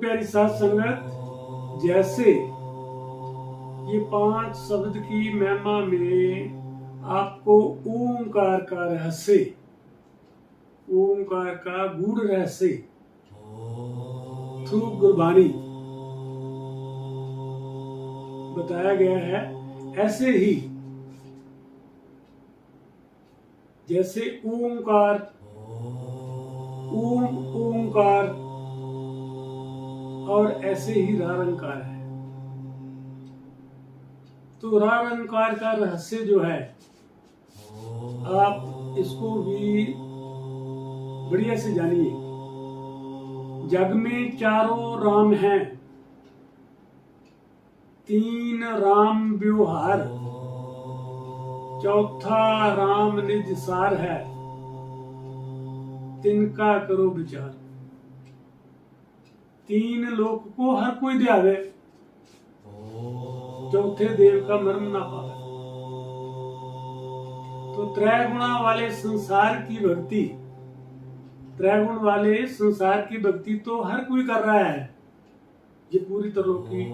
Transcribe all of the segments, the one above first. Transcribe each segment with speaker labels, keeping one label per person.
Speaker 1: प्यारी साध संगत, जैसे ये 5 शब्द की महिमा में आपको ओंकार का रहस्य, ओंकार का गूढ़ रहस्य थ्रू गुरबाणी बताया गया है, ऐसे ही जैसे ओंकार, ओम ओंकार, और ऐसे ही रारंकार है। तो रारंकार का रहस्य जो है, आप इसको भी बढ़िया से जानिए। जग में चारों राम हैं, 3 राम व्यवहार, चौथा राम निज सार है, तिनका करो विचार। 3 लोक को हर कोई ध्यावे, चौथे देव का मर्म ना पावे। तो त्रैगुणा वाले संसार की भक्ति, त्रैगुण वाले संसार की भक्ति तो हर कोई कर रहा है। ये पूरी तरह की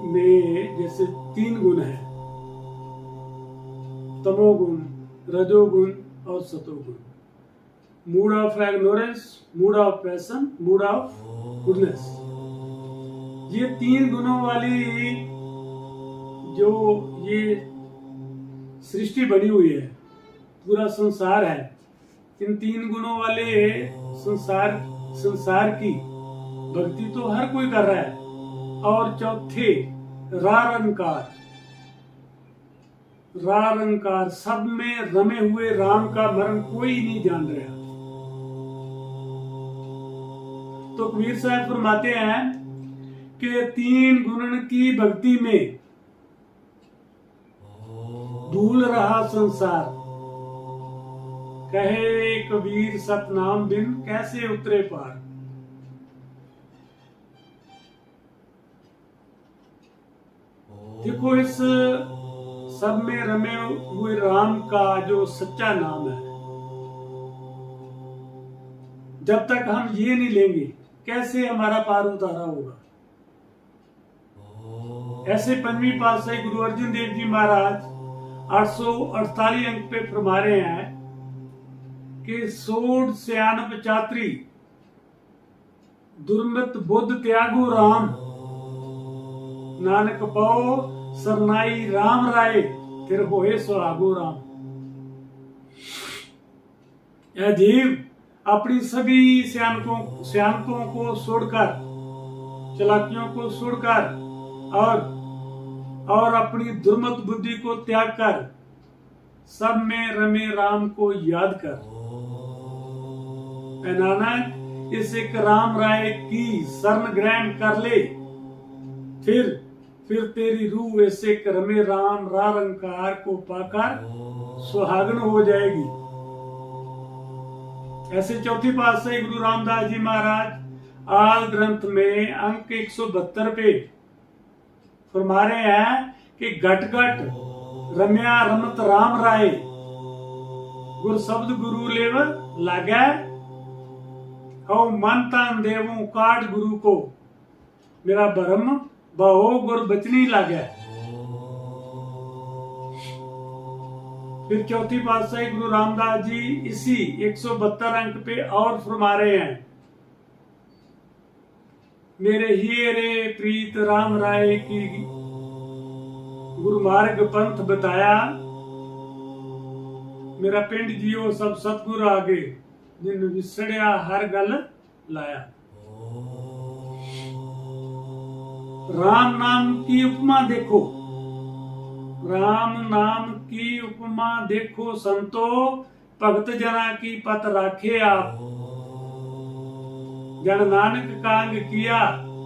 Speaker 1: में जैसे 3 गुण है, तमोगुण, रजोगुण और सतोगुण। Mode of ignorance, mode of passion, mode of goodness. ये 3 गुणों वाली जो ये सृष्टि बनी हुई है, पूरा संसार है, इन 3 गुणों वाले संसार की भक्ति तो हर कोई कर रहा है। और चौथे रारंकार, रारंकार, सब में रमे हुए राम का मर्म कोई नहीं जान रहा। तो कबीर साहब फरमाते हैं कि 3 गुणन की भक्ति में धूल रहा संसार, कहे कबीर सतनाम बिन कैसे उतरे पार। देखो, इस सब में रमे हुए राम का जो सच्चा नाम है, जब तक हम ये नहीं लेंगे, कैसे हमारा पार उतारा होगा। ऐसे 5वीं पातशाही गुरु अर्जुन देव जी महाराज 848 अंक पे फरमा रहे हैं कि सोड सयानप चात्री, दुर्मत बुद्ध त्यागो राम, नानक पाओ सरनाई राम राय, फिर होए सुहागो राम। यह जीव अपनी सभी सियानतों को छोड़कर, चालाकियों को छोड़कर और अपनी दुर्मत बुद्धि को त्याग कर सब में रमे राम को याद कर। नानक, इस एक राम राय की शरण ग्रहण कर ले, फिर तेरी रूह ऐसे रमे राम रारंकार को पाकर सुहागन हो जाएगी। ऐसे चौथी पातशाही गुरु रामदास जी महाराज आल ग्रंथ में अंक 172 पे फरमा रहे हैं कि घट घट रम्या रमत राम राय, गुर शब्द गुरु लेव लागे, हो मन तन देवों काट गुरु को, मेरा भरम बहो गुर बचनी लागे। फिर चौथी पातशाही गुरु रामदास जी इसी 172 अंक पे और फरमा रहे हैं, मेरे हियरे प्रीत राम राय की गुरुमार्ग पंथ बताया, मेरा पिंड जियो सब सतगुर आगे, जिन विसड़िया हर गल लाया। राम नाम की उपमा देखो, राम नाम की उपमा देखो संतो, भगत जना की पत राखे आप, जन नानक कांग किया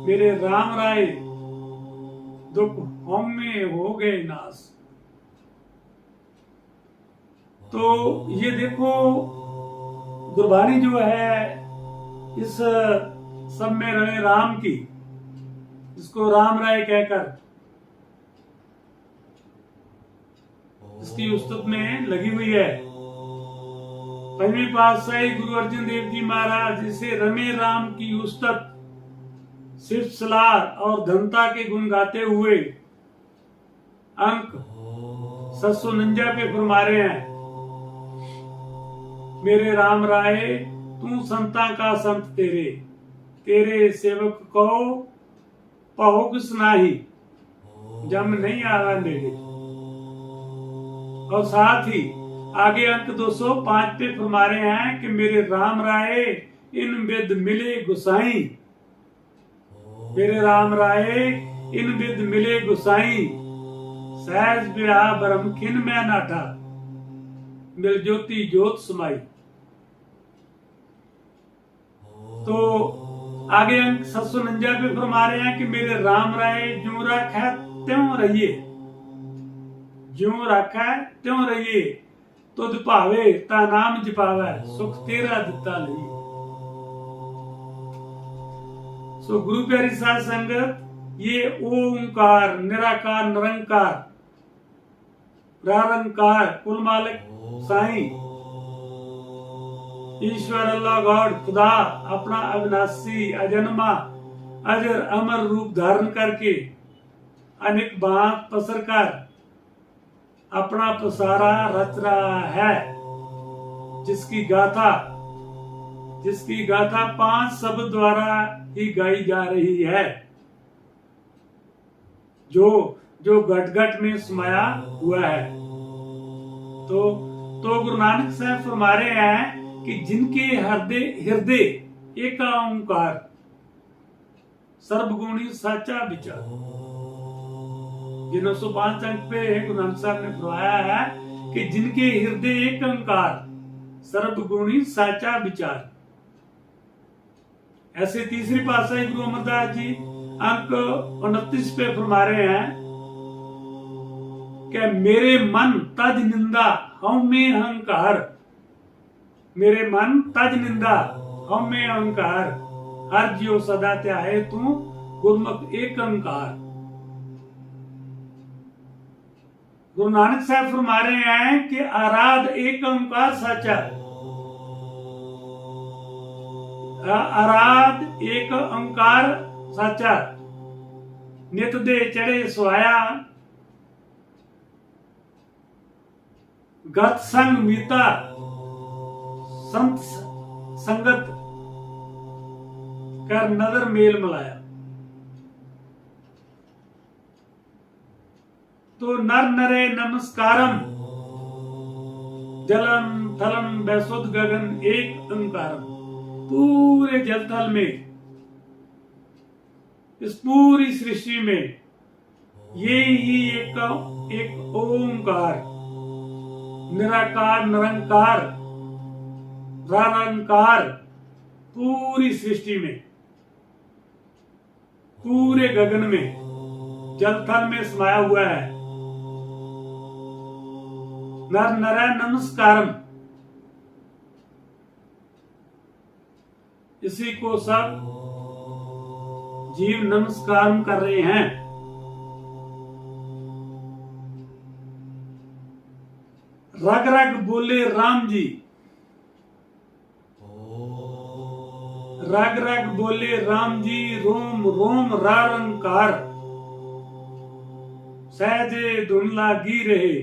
Speaker 1: मेरे राम राय, दुख हमें हो गए नाश। तो ये देखो, गुरबाणी जो है इस सब में रहे राम की, जिसको राम राय कहकर इसकी उस्तुत में लगी हुई है। 5वीं पातशाही गुरु अर्जुन देव जी महाराज इसे रमे राम की उस्तत शिव सलार और धनता के गुण गाते हुए अंक 749 पे फरमा रहे हैं, मेरे राम राय तू संता का संत तेरे, तेरे सेवक को पहुग सुनाही, जम नहीं आवा नेड़े। और साथ ही आगे अंक 205 पे फरमा रहे हैं कि मेरे राम राय इन विद मिले गुसाई, मेरे राम राय इन विद मिले गुसाई, सहज ब्याह ब्रह्म खिन में नाटा, मिल ज्योति ज्योत समाई। तो आगे अंक 749 पे फरमा रहे हैं कि मेरे राम राय ज्यों रखा त्यों रहिए, ज्यों रखा त्यों रहिए, तुद भावे ता नाम जपावे, सुख तेरा दिता लई। सो गुरु प्यारी साध संगत, ये ओंकार निराकार निरंकार निरंकार कुल मालिक साईं ईश्वर अल्लाह गॉड खुदा अपना अविनाशी अजन्मा अजर अमर रूप धारण करके अनेक बात पसर कर अपना पसारा रच रहा है, जिसकी गाथा 5 शब्द द्वारा ही गाई जा रही है, जो घट घट में समाया हुआ है। तो गुरु नानक साहब फरमा रहे हैं कि जिनके हृदय एक ओंकार सर्वगुणी साचा विचार, जिन 905 अंक पे गुरु नानक साहब ने फरमाया है कि जिनके हृदय एक ओंकार सर्वगुणी साचा विचार। ऐसे तीसरी पातशाही गुरु अमरदास जी अंक 29 पे फरमा रहे हैं कि मेरे मन तज निंदा हम में अहंकार, मेरे मन तज निंदा हम में अहंकार, हर जियो सदा त्याहे तू गुरमुख एक ओंकार। गुरु नानक साहब फरमा रहे हैं कि आराध एक ओंकार साचा, आराध एक ओंकार साचा, नित दे चढ़े सुहाया, गत संग मीता, संत संगत कर नजर मेल मिलाया। तो नर नरे नमस्कारम, जलम थलम बैसुद गगन एक ओंकारम। पूरे जलथल में, इस पूरी सृष्टि में ये ही एक ओंकार निराकार निरंकार निरंकार पूरी सृष्टि में, पूरे गगन में, जलथल में समाया हुआ है। नर नर नमस्कारम, इसी को सब जीव नमस्कार कर रहे हैं। रग रग बोले राम जी, रग रग बोले राम जी, रोम रोम रारंकार, सहजे धुन लागी रहे,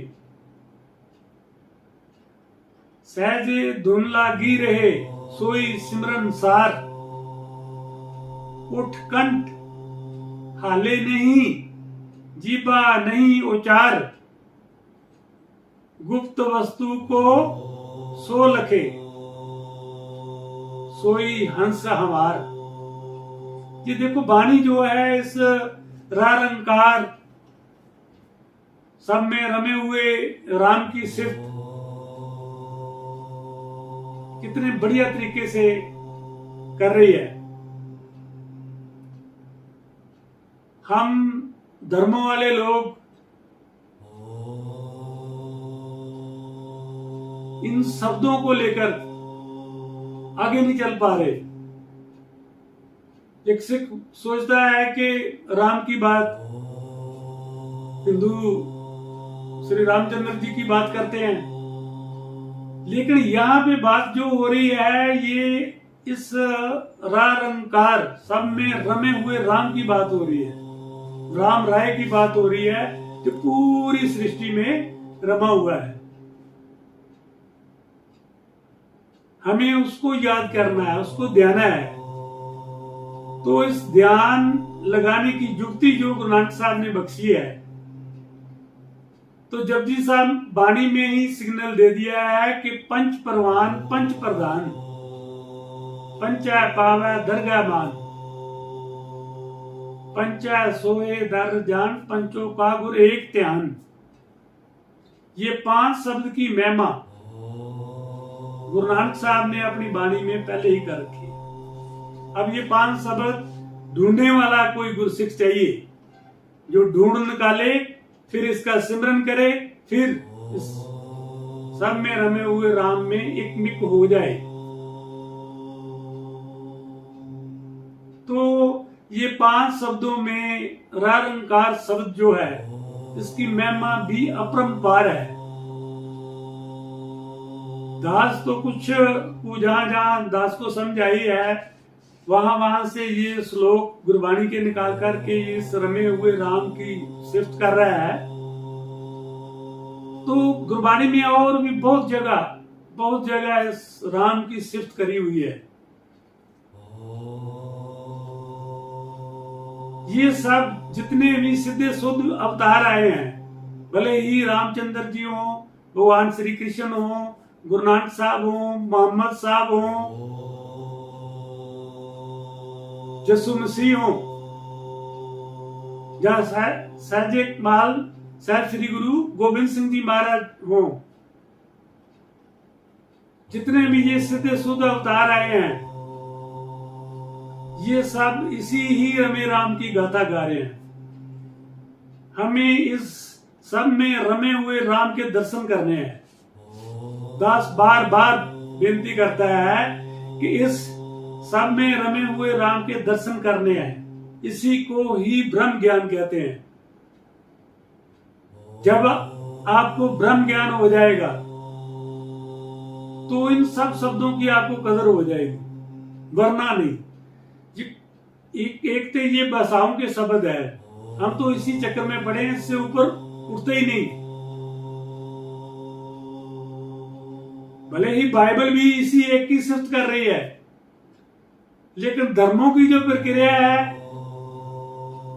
Speaker 1: सहजे धुन लागी रहे, सोई सिमरन सार, उठ कंठ हाले नहीं, जीबा नहीं उचार, गुप्त वस्तु को सो लखे, सोई हंस हमार। ये देखो वाणी जो है इस रारंकार सब में रमे हुए राम की सिफ्त कितने बढ़िया तरीके से कर रही है। हम धर्मों वाले लोग इन शब्दों को लेकर आगे नहीं चल पा रहे। एक सिख सोचता है कि राम की बात, हिंदू श्री रामचंद्र जी की बात करते हैं, लेकिन यहां पे बात जो हो रही है ये इस रंकार सब में रमे हुए राम की बात हो रही है, राम राय की बात हो रही है जो पूरी सृष्टि में रमा हुआ है। हमें उसको याद करना है, उसको ध्याना है। तो इस ध्यान लगाने की युक्ति जो गुरु नानक साहब ने बख्शी है, तो जपजी साहब वाणी में ही सिग्नल दे दिया है कि पंच परवान पंच प्रधान, पंचा पावै दरगाह मान, पंचा सोए दर जान, पंचों का गुर एक ध्यान। ये 5 शब्द की महिमा गुरु नानक साहब ने अपनी वाणी में पहले ही कर रखी। अब ये 5 शब्द ढूंढने वाला कोई गुरसिख चाहिए जो ढूंढ निकाले, फिर इसका सिमरन करे, फिर इस सब में रमे हुए राम में एक मिक हो जाए। तो ये 5 शब्दों में रंकार शब्द जो है, इसकी महिमा भी अपरंपार है। दास तो कुछ जहां जहां दास को समझ आई है, वहां से ये श्लोक गुरबाणी के निकाल करके इस रमे हुए राम की सिफ्त कर रहा है। तो गुरबाणी में और भी बहुत जगह इस राम की सिफ्त करी हुई है। ये सब जितने भी सीधे शुद्ध अवतार आए हैं, भले ही रामचंद्र जी हो, भगवान श्री कृष्ण हो, गुरु नानक साहब हो, मोहम्मद साहब हो, यसु मसीह हो, जहां सहजे माल साहब श्री गुरु गोविंद सिंह जी महाराज हो, जितने भी ये सीधे शुद्ध अवतार आए हैं, ये सब इसी ही रमे राम की गाथा गा रहे हैं। हमें इस सब में रमे हुए राम के दर्शन करने हैं। दास बार बार बेनती करता है कि इस सब में रमे हुए राम के दर्शन करने हैं। इसी को ही ब्रह्म ज्ञान कहते हैं। जब आपको ब्रह्म ज्ञान हो जाएगा तो इन सब शब्दों की आपको कदर हो जाएगी, वरना नहीं। एक तो ये भाषाओं के शब्द है, हम तो इसी चक्कर में पड़े हैं, इससे ऊपर उठते ही नहीं। भले ही बाइबल भी इसी एक की सिफ्त कर रही है, लेकिन धर्मों की जो प्रक्रिया है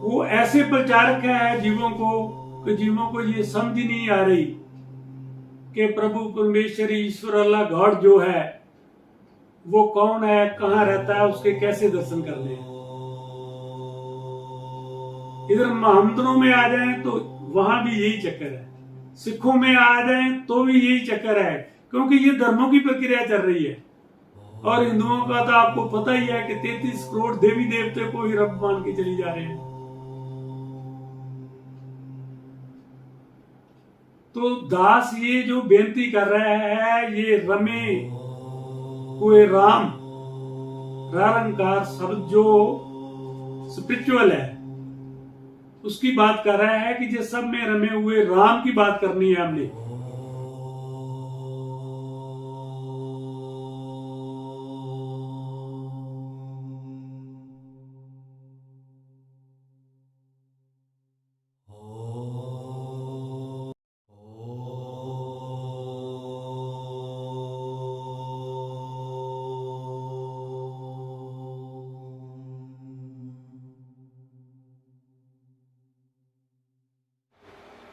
Speaker 1: वो ऐसे प्रचारक है जीवों को कि जीवों को ये समझ ही नहीं आ रही कि प्रभु परमेश्वर ईश्वर अल्लाह गॉड जो है वो कौन है, कहां रहता है, उसके कैसे दर्शन करने हैं। इधर मोहम्मदनों में आ जाएं तो वहां भी यही चक्कर है, सिखों में आ जाएं तो भी यही चक्कर है, क्योंकि ये धर्मों की प्रक्रिया चल रही है। और हिंदुओं का तो आपको पता ही है कि 33 करोड़ देवी देवते को ही रब मान के चली जा रहे हैं। तो दास ये जो बेनती कर रहा है, ये रमे हुए राम रंकार शब्द जो स्पिरिचुअल है उसकी बात कर रहा है कि जिस सब में रमे हुए राम की बात करनी है हमने।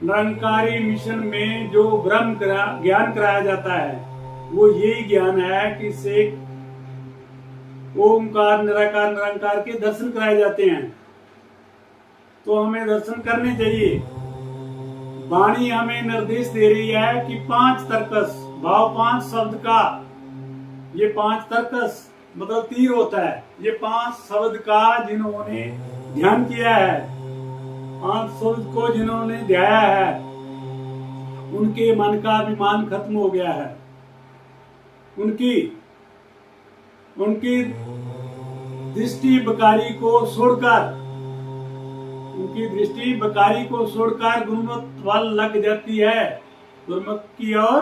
Speaker 1: निरंकारी मिशन में जो ब्रह्म ज्ञान कराया जाता है वो यही ज्ञान है कि से ओमकार निराकार निरंकार के दर्शन कराए जाते हैं। तो हमें दर्शन करने चाहिए। वाणी हमें निर्देश दे रही है कि 5 तर्कस भाव 5 शब्द का, ये 5 तर्कस मतलब तीर होता है, ये 5 शब्द का जिन्होंने ध्यान किया है, 5 शब्द को जिन्होंने ध्याया है, उनके मन का अभिमान खत्म हो गया है। उनकी दृष्टि बकारी को छोड़कर गुरुमत वाल लग जाती है, गुरुमत की ओर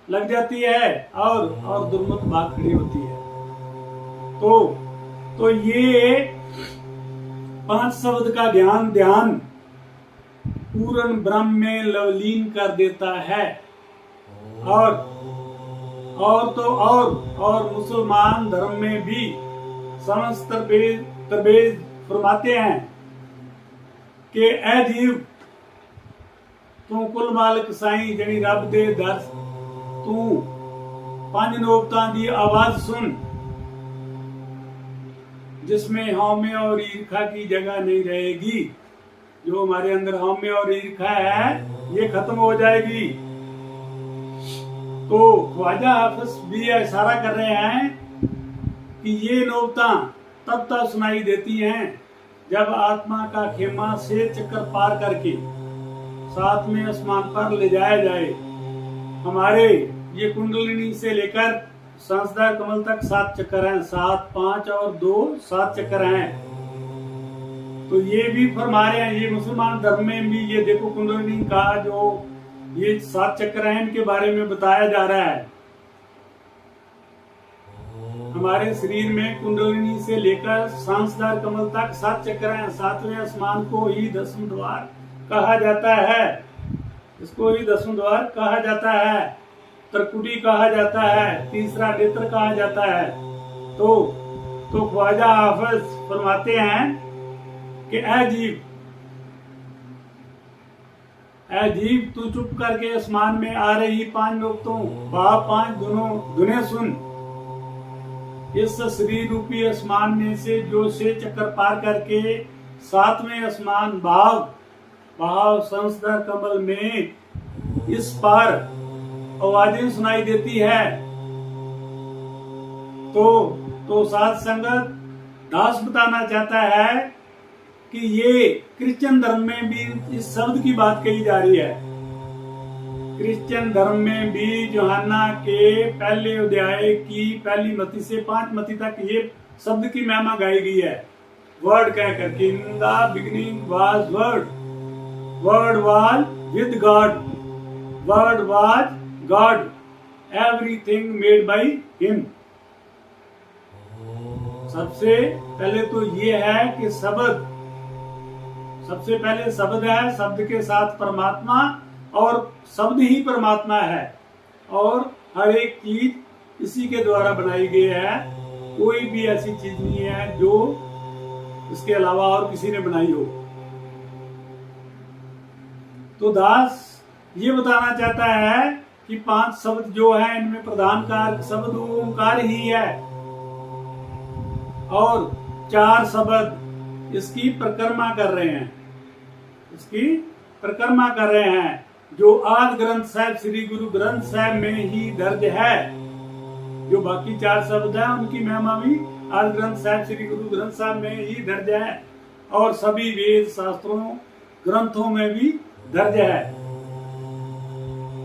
Speaker 1: लग जाती है और दुर्मत भाग खड़ी होती है। तो ये 5 शब्द का ध्यान पूर्ण ब्रह्म में लवलीन कर देता है। और मुसलमान धर्म में भी समस्त तरबेज फरमाते हैं कि ऐ जीव तू कुल मालिक साईं जनी रब दे दर तू 5 नोबतां दी आवाज सुन जिसमें हौमे और ईर्खा की जगह नहीं रहेगी। जो हमारे अंदर हौमे और ईर्खा है ये खत्म हो जाएगी। तो ख्वाजा हाफिज भी इशारा कर रहे हैं कि ये नोबतां तब तक सुनाई देती हैं जब आत्मा का खेमा से चक्कर पार करके 7वें आसमान पर ले जाया जाए। हमारे ये कुंडलिनी से लेकर सहस्त्रधार कमल तक 7 चक्कर हैं, 7, 5 और 2 7 चक्कर हैं। तो ये भी फरमा रहे हैं, ये मुसलमान धर्म में भी ये देखो कुंडलिनी का जो ये 7 चक्कर हैं इनके बारे में बताया जा रहा है। हमारे शरीर में कुंडलिनी से लेकर सहस्त्रधार कमल तक 7 चक्कर हैं। 7वें आसमान को ही 10वां द्वार कहा जाता है, इसको ही 10वां द्वार कहा जाता है, त्रिकुटी कहा जाता है, तीसरा नेत्र कहा जाता है। तो ख्वाजा हाफिज फरमाते हैं कि ऐ जीव तू चुप करके आसमान में आ रही 5 नोबतों 5 धुने सुन। इस शरीर रूपी आसमान में से जो 6 चक्कर पार करके 7वें आसमान भाव सहस्त्रधार कमल में इस पार आवाजें सुनाई देती है। तो साध संगत दास बताना चाहता है कि ये क्रिश्चियन धर्म में भी इस शब्द की बात कही जा रही है। क्रिश्चियन धर्म में भी यूहन्ना के पहले अध्याय की पहली मत्ती से 5 मत्ती तक ये शब्द की महिमा गाई गई है। वर्ड कह करके in the beginning was word was with God, word was God, everything made by him. सबसे पहले तो ये है कि सबसे पहले शब्द है, शब्द के साथ परमात्मा और शब्द ही परमात्मा है और हर एक चीज इसी के द्वारा बनाई गई है। कोई भी ऐसी चीज नहीं है जो इसके अलावा और किसी ने बनाई हो। तो दास ये बताना चाहता है कि 5 शब्द जो है इनमें प्रधान कारक शब्द ओंकार ही है और 4 शब्द इसकी परिक्रमा कर रहे हैं, जो आदि ग्रंथ साहिब श्री गुरु ग्रंथ साहिब में ही दर्ज है। जो बाकी 4 शब्द हैं उनकी महिमा भी आदि ग्रंथ साहिब श्री गुरु ग्रंथ साहिब में ही दर्ज है और सभी वेद शास्त्रों ग्रंथों में भी दर्ज है।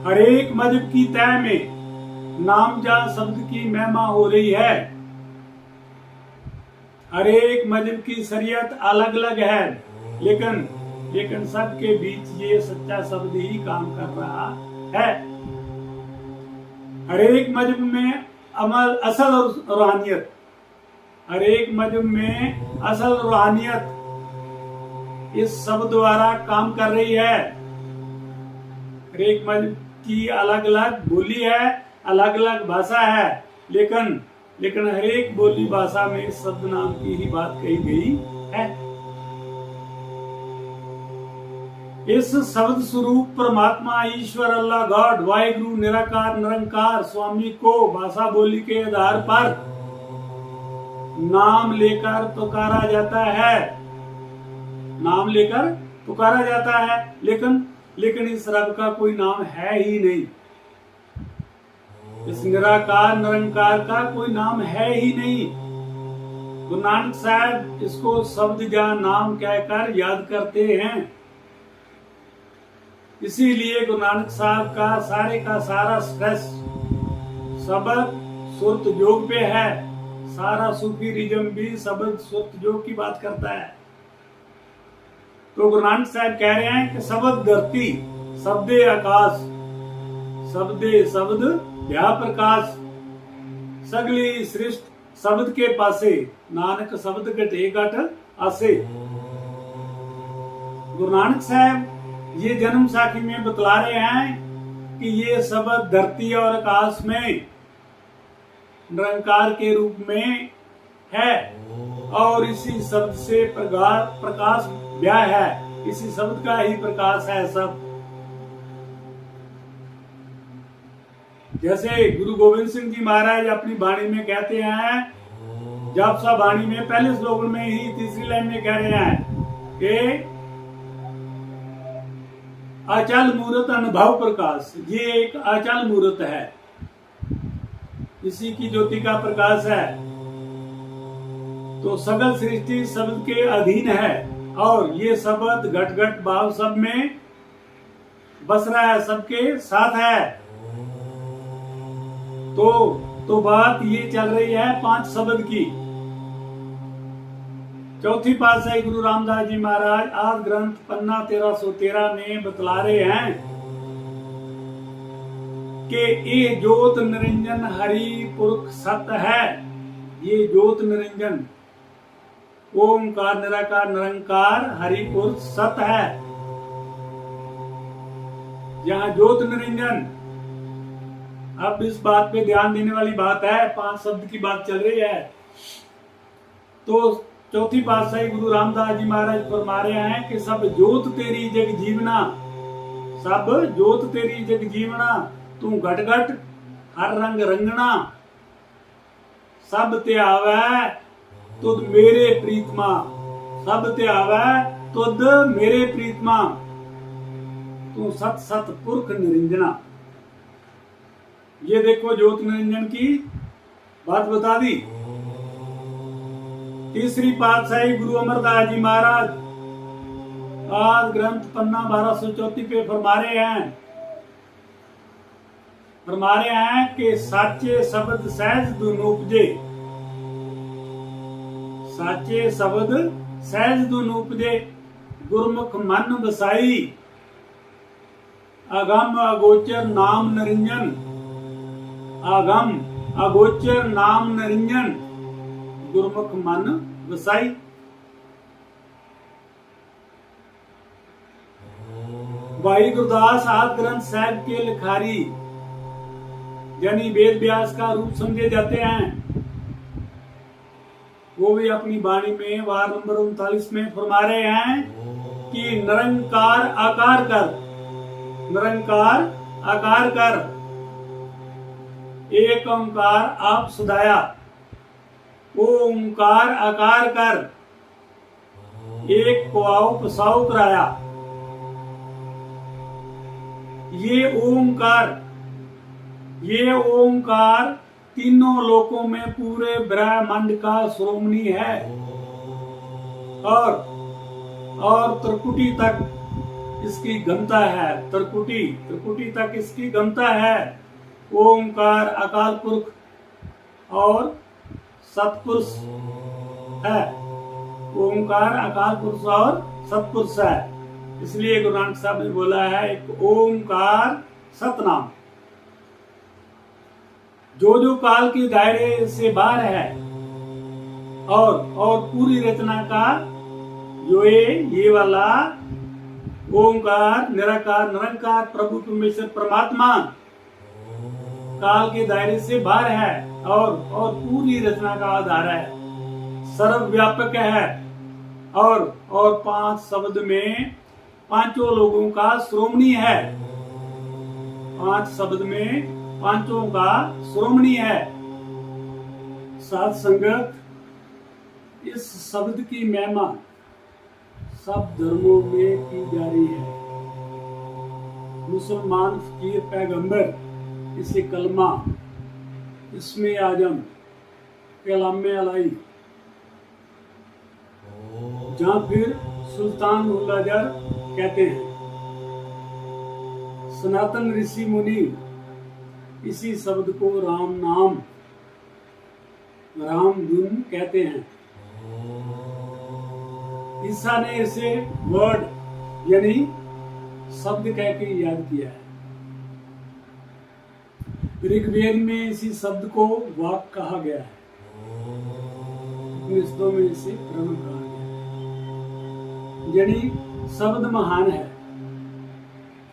Speaker 1: हर एक मजहब की तय में नामजा शब्द की महिमा हो रही है। हर एक मजहब की शरीयत अलग अलग है, लेकिन सबके बीच ये सच्चा शब्द ही काम कर रहा है। हर एक मजहब में असल रूहानियत, हर एक मजहब में असल रूहानियत इस शब्द द्वारा काम कर रही है। हर एक मजहब की अलग अलग बोली है, अलग अलग भाषा है, लेकिन हर एक बोली भाषा में इस शब्द नाम की ही बात कही गई है। इस शब्द स्वरूप परमात्मा ईश्वर अल्लाह गॉड वाहिगुरु निराकार निरंकार स्वामी को भाषा बोली के आधार पर नाम लेकर पुकारा जाता है, लेकिन इस रब का कोई नाम है ही नहीं। इस निराकार निरंकार का कोई नाम है ही नहीं। गुरु नानक साहब इसको शब्द या नाम कहकर याद करते हैं। इसीलिए गुरु नानक साहब का सारा स्ट्रेस शब्द सुरत योग पे है। सारा सूफी रिजम भी शब्द सुरत योग की बात करता है। तो गुरु नानक साहब कह रहे हैं कि शब्द धरती, शब्दे आकाश, शब्दे शब्द भया प्रकाश, सगली सृष्टि शब्द के पासे, नानक शब्द घटे घट आसे। गुरु नानक साहब ये जन्म साखी में बतला रहे हैं कि ये शब्द धरती और आकाश में निरंकार के रूप में है और इसी शब्द से प्रकाश व्याय है, इसी शब्द का ही प्रकाश है सब। जैसे गुरु गोविंद सिंह जी महाराज अपनी वाणी में कहते हैं, जापसा वाणी में पहले श्लोक में ही तीसरी लाइन में कह रहे हैं कि अचल मूर्त अनुभव प्रकाश, ये एक अचल मूर्त है, इसी की ज्योति का प्रकाश है। तो सगल सृष्टि शब्द के अधीन है और ये शब्द घट घट भाव सब में बस रहा है, सबके साथ है। तो बात ये चल रही है 5 शब्द की। चौथी पातशाही गुरु रामदास जी महाराज आदि ग्रंथ पन्ना 1313 में बतला रहे हैं कि ये ज्योत निरंजन हरि पुरुष सत्य है। ये ज्योत निरंजन ओंकार निराकार निरंकार हरि पुरुष सत्य है। यहाँ ज्योत निरंजन, अब इस बात पे ध्यान देने वाली बात है, 5 शब्द की बात चल रही है। तो चौथी पातशाही गुरु रामदास जी महाराज फरमा रहे हैं कि सब ज्योत तेरी जग जीवना, सब ज्योत तेरी जग जीवना, तू घट घट हर रंग रंगना, सब ते आवे तुद मेरे प्रीतमा, सब ते आवे तुद मेरे प्रीतमा, तू सत सत पुरख निरंजना। ये देखो ज्योत निरंजन की बात बता दी। तीसरी पातशाही गुरु अमरदास जी महाराज आदि ग्रंथ पन्ना 1234 पे फरमा रहे हैं कि साचे शब्द सहज दुन उपजे, साचे शब्द सहज दुन उपजे, गुरमुख मन बसाई, अगम अगोचर नाम निरंजन, अगम अगोचर नाम निरंजन, गुरमुख मन वसाई। भाई गुरदास आदि ग्रंथ साहब के लिखारी यानी वेद व्यास का रूप समझे जाते हैं, वो भी अपनी वाणी में वार नंबर 39 में फरमा रहे हैं कि निरंकार आकार कर, निरंकार आकार कर, एक ओंकार आप सुधाया, ओंकार आकार कर, एक को आओ पसाओ कराया। ये ओंकार तीनों लोकों में पूरे ब्रह्मांड का श्रोमणी है और त्रिकुटी तक इसकी गमता है, त्रिकुटी तक इसकी गमता है। ओंकार अकाल पुरख और सतपुरुष है, ओंकार अकाल पुरुष और सतपुरुष है। इसलिए गुरु नानक साहब ने बोला है एक ओंकार सतनाम, जो काल के दायरे से बाहर है और पूरी रचना का जो ये वाला ओंकार निराकार निरंकार प्रभु परमेश्वर परमात्मा काल के दायरे से बाहर है और पूरी रचना का आधार है, सर्वव्यापक है और 5 शब्द में पांचों लोगों का श्रोमणी है, 5 शब्द में पांचों का श्रोमणी है। साथ संगत, इस शब्द की महिमा सब धर्मों में की जा रही है। मुसलमान फकीर पैगंबर इसे कलमा, इसमें आजम, कलाम अलाई, जहां फिर सुल्तान उल्लाजर कहते हैं। सनातन ऋषि मुनि इसी शब्द को राम नाम, राम धुन कहते हैं। ईसा ने इसे वर्ड यानी शब्द कह के याद किया है। ऋग्वेद में इसी शब्द को वाक कहा गया है। उपनिषदों में इसे ब्रह्म कहा गया, यानी शब्द महान है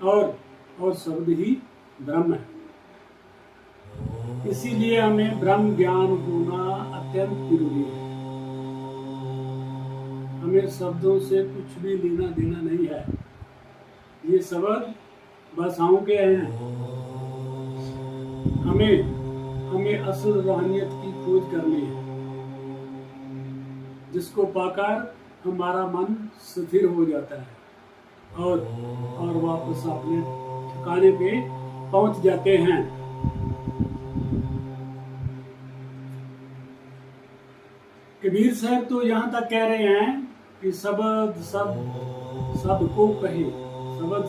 Speaker 1: और शब्द ही ब्रह्म है। इसीलिए हमें ब्रह्म ज्ञान होना अत्यंत जरूरी है। हमें शब्दों से कुछ भी लेना देना नहीं है। ये शब्द भाषाओं के हैं। हमें असल रूहानियत की खोज करनी है, जिसको पाकर हमारा मन स्थिर हो जाता है और वापस अपने ठिकाने पे पहुंच जाते हैं। कबीर साहब तो यहाँ तक कह रहे हैं कि शब्द सबको कहे,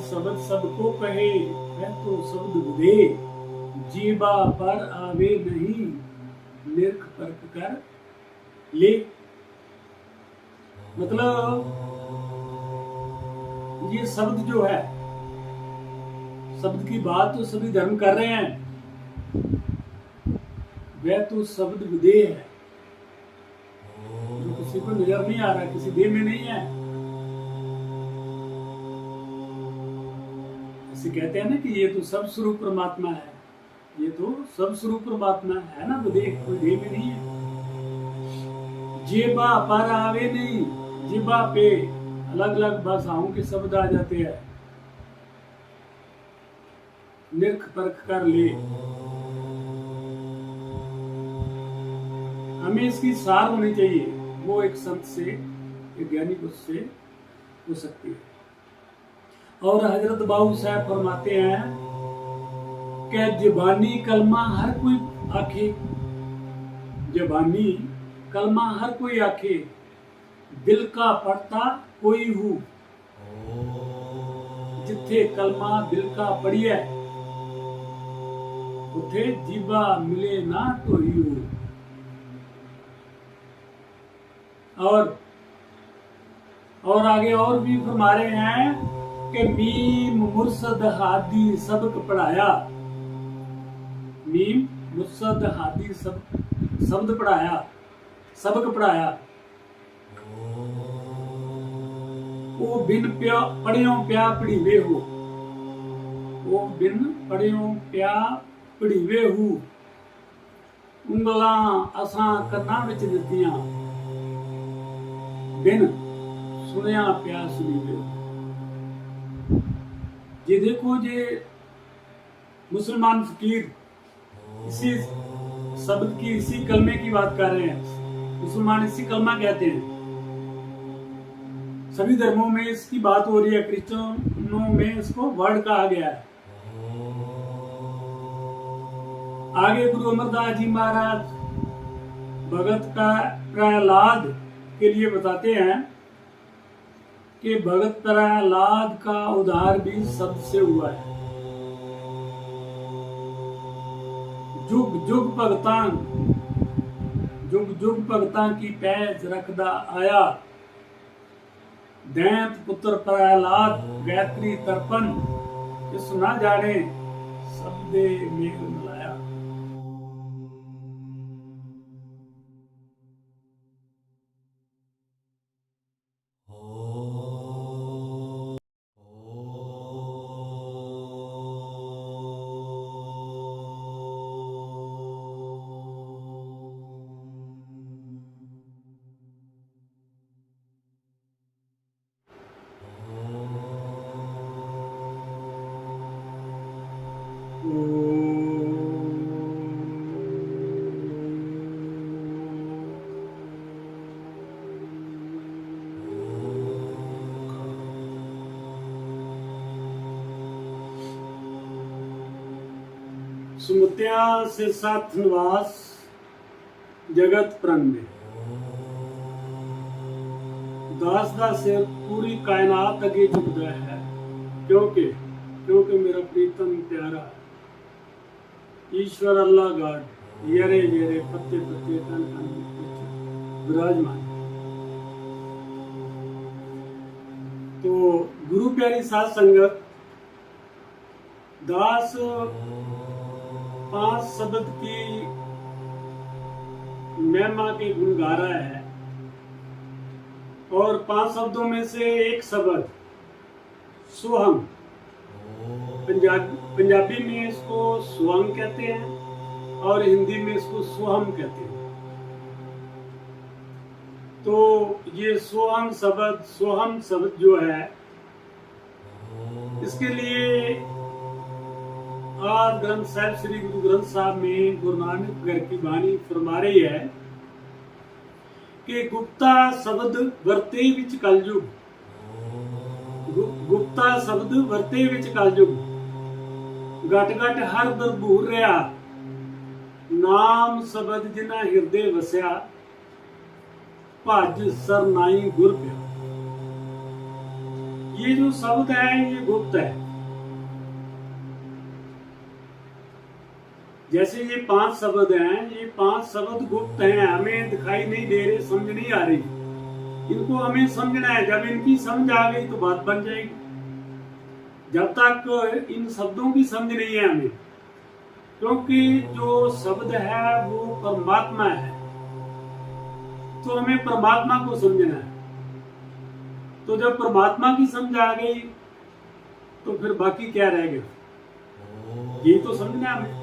Speaker 1: शब्द सबको कहे, वह तो शब्द बुधे, जीवा पर आवे नहीं, निर्ख परख कर ले। मतलब ये शब्द जो है, शब्द की बात तो सभी धर्म कर रहे हैं, वह तो शब्द विदेह है, जो किसी को नजर नहीं आ रहा, किसी देह में नहीं है। ऐसे कहते हैं ना कि ये तो सब स्वरूप परमात्मा है, ये तो सब स्वरूप परमात्मा है ना, विदेह कोई देह में नहीं है। जेबा पर आवे नहीं, जेबा पे अलग अलग भाषाओं के शब्द आ जाते हैं। निर्ख परख कर ले। हमें इसकी सार होनी चाहिए, वो एक संत से, एक ज्ञानी उससे हो सकती है। और हजरत बाबू साहब फरमाते हैं कि जबानी कलमा हर कोई आखे, जबानी कलमा हर कोई आखे, दिल का पढ़ता कोई हूँ। जिथे कलमा दिल का पढ़िए, उथे जीवा मिले ना तो ही हूँ। और आगे और भी फरमा रहे हैं कि मीम मुर्शद हादी सबक पढ़ाया, मीम मुर्शद हादी शब्द पढ़ाया, सबक पढ़ाया। वो बिन पढ़ियों प्या पढ़ीवे हो, वो बिन पढ़ियों प्या पढ़ीवे हो। उंगलां असां कन्नां विच दित्तियां, बिन सुनिया प्या सुनीवे। ये देखो, ये मुसलमान फकीर इसी शब्द की, इसी कलमे की बात कर रहे हैं। मुसलमान इसी कलमा कहते हैं। सभी धर्मों में इसकी बात हो रही है, क्रिश्चियनों में इसको वर्ड कहा गया है। आगे गुरु अमरदास जी महाराज भगत का प्रहलाद के लिए बताते हैं कि भगत प्रहलाद का उद्धार भी शब्द से हुआ है। जुग जुग भगतां की पैज रखदा आया, दैंत पुत्र प्रहलाद गायत्री तर्पण, इस ना जाने सबदे मेल मिलाया। सुमत्या से साथ निवास जगत प्रंगे, दास दा सिर पूरी कायनात अगे झुकदा है, क्योंकि मेरा प्रीतम प्यारा ईश्वर अल्लाह गॉड येरे येरे पत्ते पत्ते तन तन विराजमान। तो गुरु प्यारी साध संगत, दास 5 शब्द की महिमा के गुण गा रहा है। और 5 शब्दों में से एक शब्द सोहम, पंजाबी में इसको सोहंग कहते हैं और हिंदी में इसको सोहम कहते हैं। तो ये सोहम शब्द जो है, इसके लिए आज ग्रंथ साहिब, श्री गुरु ग्रंथ साहब में गुरु नानक घर की बाणी फरमा रही है कि गुप्ता शब्द वरते विच कलयुग, गुप्ता शब्द वरते विच कलयुग, घट घट हर भरपूर रहा, नाम शब्द जिन्ना हिरदे वसया, भज सरनाई गुर प्या। ये जो शब्द है ये गुप्त है। जैसे ये 5 शब्द हैं, ये 5 शब्द गुप्त हैं, हमें दिखाई नहीं दे रहे, समझ नहीं आ रही। इनको हमें समझना है। जब इनकी समझ आ गई तो बात बन जाएगी। जब तक इन शब्दों की समझ नहीं है हमें, क्योंकि जो शब्द है वो परमात्मा है, तो हमें परमात्मा को समझना है। तो जब परमात्मा की समझ आ गई तो फिर बाकी क्या रह गया, यही तो समझना है हमें।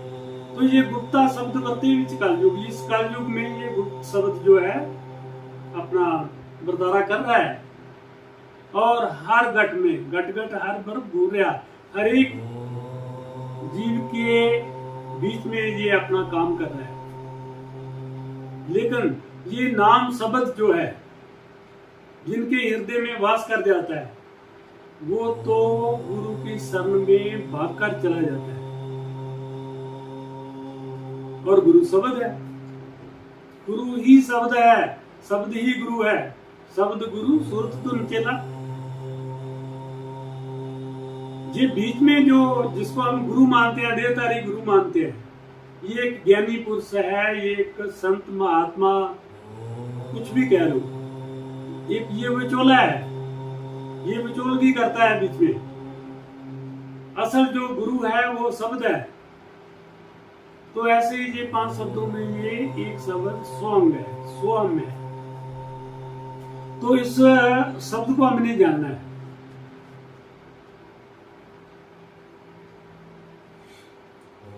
Speaker 1: तो ये गुप्ता शब्द वरते विच कलयुग, इस कलयुग में ये गुप्त शब्द जो है अपना बर्तारा कर रहा है। और हर घट में, घट घट हर बर्फ घूर रहा, हर एक जीव के बीच में ये अपना काम कर रहा है। लेकिन ये नाम शब्द जो है, जिनके हृदय में वास कर जाता है, वो तो गुरु की शरण में भागकर चला जाता है। और गुरु शब्द है, गुरु ही शब्द है, शब्द ही गुरु है। शब्द गुरु सुरत धुन चेला। ये बीच में जो जिसको हम गुरु मानते हैं, देवतारी गुरु मानते हैं, ये एक ज्ञानी पुरुष है, ये एक संत महात्मा, कुछ भी कह लो, एक ये विचोला है, ये विचोलगी करता है बीच में। असल जो गुरु है वो शब्द है। तो ऐसे ही ये 5 शब्दों में ये एक शब्द सोहम है, सोहम है। तो इस शब्द को हमने जानना है।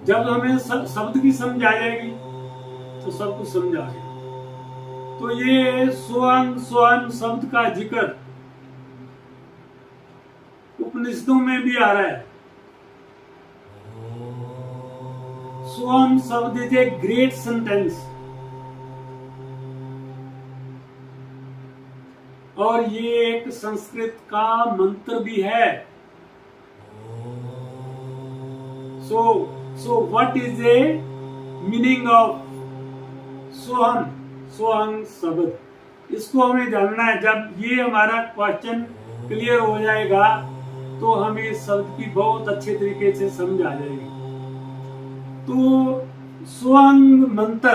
Speaker 1: जब हमें शब्द की समझ आ जाएगी तो सब कुछ समझ आ जाएगा। तो ये सोहम सोहम शब्द का जिक्र उपनिषदों में भी आ रहा है। सोहम शब्द इज ए ग्रेट सेंटेंस, और ये एक संस्कृत का मंत्र भी है। So what is a meaning of Soham, Soham शब्द, इसको हमें जानना है। जब ये हमारा क्वेश्चन क्लियर हो जाएगा तो हमें इस शब्द की बहुत अच्छे तरीके से समझ आ जाएगी। तो सोहम मंत्र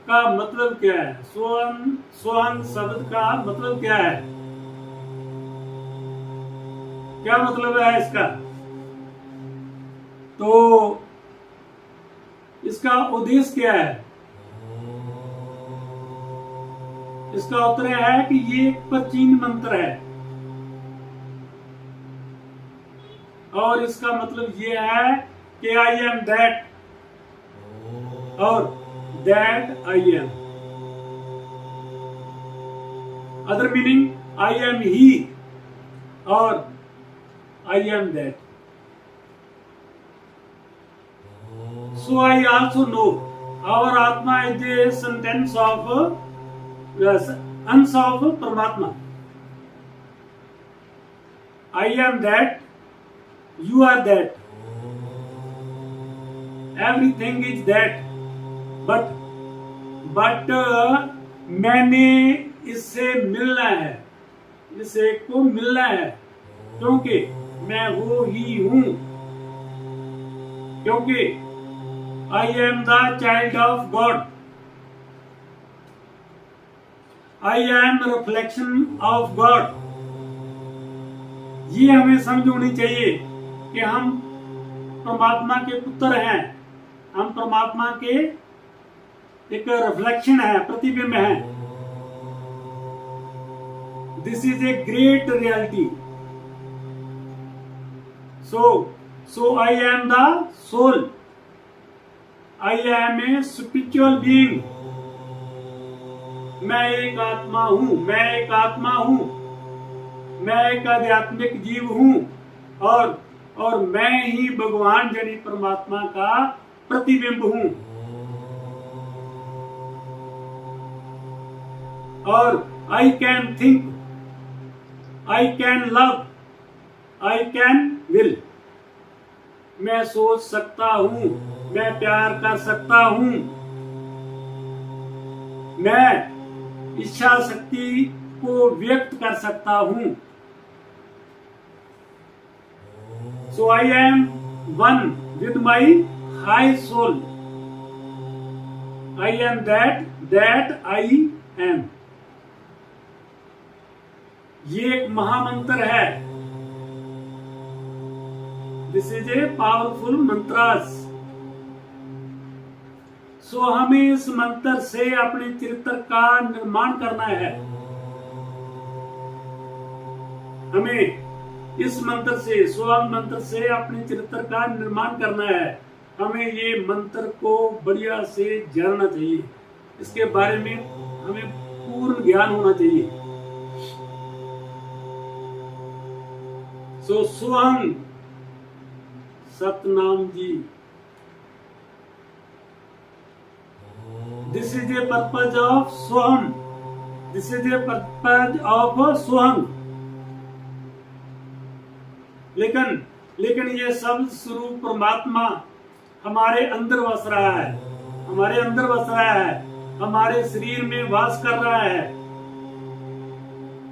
Speaker 1: का मतलब क्या है? सोहम शब्द का मतलब क्या है? क्या मतलब है इसका? तो इसका उद्देश्य क्या है? इसका उत्तर है कि ये एक प्राचीन मंत्र है, और इसका मतलब ये है कि आई एम दैट, और that I am. Other meaning I am he, और I am that. So I also know our Atma is the sentence of अंश of Paramatma. I am that, you are that, everything is that, but मैंने इससे मिलना है, इससे को मिलना है, क्योंकि मैं वो ही हूं, क्योंकि I am the child of God. I am a reflection of God. ये हमें समझ होनी चाहिए कि हम परमात्मा के पुत्र हैं, हम परमात्मा के एक रिफ्लेक्शन है, प्रतिबिंब है। This is a great reality. So I am the soul, I am a spiritual being. मैं एक आत्मा हूं, मैं एक आत्मा हूं, मैं एक आध्यात्मिक जीव हूं, और मैं ही भगवान यानी परमात्मा का प्रतिबिंब हूं। और I can think, I can love, I can will. मैं सोच सकता हूं, मैं प्यार कर सकता हूं, मैं इच्छा शक्ति को व्यक्त कर सकता हूं। So I am one with my high soul. I am that I am. ये एक महामंत्र है। This is a powerful mantras. So हमें इस मंत्र से अपने चरित्र का निर्माण करना है। हमें इस मंत्र से, स्वांग मंत्र से अपने चरित्र का निर्माण करना है। हमें ये मंत्र को बढ़िया से जानना चाहिए, इसके बारे में हमें पूर्ण ज्ञान होना चाहिए। Sohang Satnam ji, this is a purpose of Soham, this is a purpose of Sohang. लेकिन ये सब स्वरूप परमात्मा हमारे अंदर बस रहा है, हमारे अंदर बस रहा है, हमारे शरीर में वास कर रहा है,